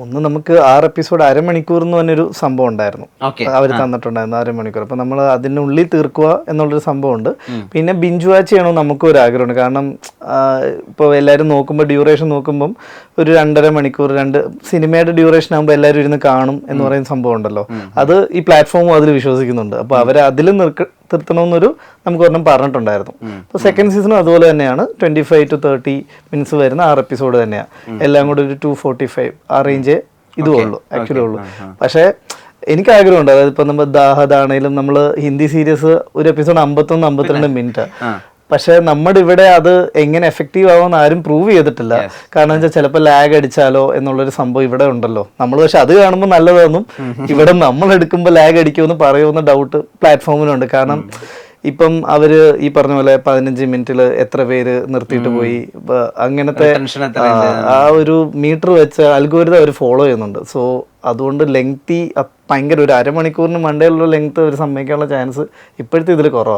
ഒന്ന് നമുക്ക് 6 എപ്പിസോഡ് അരമണിക്കൂർ എന്ന് പറഞ്ഞൊരു സംഭവം ഉണ്ടായിരുന്നു, അവർ തന്നിട്ടുണ്ടായിരുന്നു അരമണിക്കൂർ. അപ്പൊ നമ്മൾ അതിനുള്ളിൽ തീർക്കുക എന്നുള്ളൊരു സംഭവമുണ്ട്. പിന്നെ ബിഞ്ച് വാച്ച് ചെയ്യണമെന്ന് നമുക്കും ഒരു ആഗ്രഹമുണ്ട്. കാരണം ഇപ്പോൾ എല്ലാവരും നോക്കുമ്പോൾ ഡ്യൂറേഷൻ നോക്കുമ്പം ഒരു 2.5 മണിക്കൂർ, സിനിമയുടെ ഡ്യൂറേഷൻ ആകുമ്പോൾ എല്ലാവരും ഇരുന്ന് കാണും എന്ന് പറയുന്ന സംഭവം ഉണ്ടല്ലോ. അത് ഈ പ്ലാറ്റ്ഫോമും അതിൽ വിശ്വസിക്കുന്നുണ്ട്. അപ്പൊ അവരെ അതിൽ നിർത്തണമെന്നൊരു നമുക്ക് ഒരെണ്ണം പറഞ്ഞിട്ടുണ്ടായിരുന്നു. അപ്പോൾ സെക്കൻഡ് സീസണും അതുപോലെ തന്നെയാണ്. 25 to 30 മിനിറ്റ്സ് വരുന്ന 6 എപ്പിസോഡ് തന്നെയാണ്. എല്ലാം കൂടി ഒരു 245 ആ റേഞ്ചേ ഇതും ഉള്ളൂ, ആക്ച്വലി ഉള്ളൂ. പക്ഷേ എനിക്ക് ആഗ്രഹമുണ്ട്. അതായത് ഇപ്പൊ നമ്മൾ ദാഹദാണേലും നമ്മൾ ഹിന്ദി സീരീസ് ഒരു എപ്പിസോഡ് 51-52 മിനിറ്റ്. പക്ഷെ നമ്മുടെ ഇവിടെ അത് എങ്ങനെ എഫക്റ്റീവ് ആവുമെന്ന് ആരും പ്രൂവ് ചെയ്തിട്ടില്ല. കാരണം വെച്ചാൽ ചിലപ്പോൾ ലാഗ് അടിച്ചാലോ എന്നുള്ളൊരു സംഭവം ഇവിടെ ഉണ്ടല്ലോ. നമ്മൾ പക്ഷെ അത് കാണുമ്പോൾ നല്ലതാണെന്നും ഇവിടെ നമ്മൾ എടുക്കുമ്പോൾ ലാഗ് അടിക്കുമെന്ന് പറയുമെന്ന ഡൗട്ട് പ്ലാറ്റ്ഫോമിനുണ്ട്. കാരണം ഇപ്പം അവര് ഈ പറഞ്ഞ പോലെ 15 മിനിറ്റിൽ എത്ര പേര് നിർത്തിയിട്ട് പോയി, അങ്ങനത്തെ ആ ഒരു മീറ്റർ വെച്ച് അൽഗോരിതം അവർ ഫോളോ ചെയ്യുന്നുണ്ട്. സോ അതുകൊണ്ട് ലെങ്തി ഭയങ്കര ഒരു അരമണിക്കൂറിന് മണ്ടയിലുള്ള ലെങ്ത് അവർ സമ്മതിക്കാനുള്ള ചാൻസ് ഇപ്പോഴത്തെ ഇതിൽ കുറവാണ്.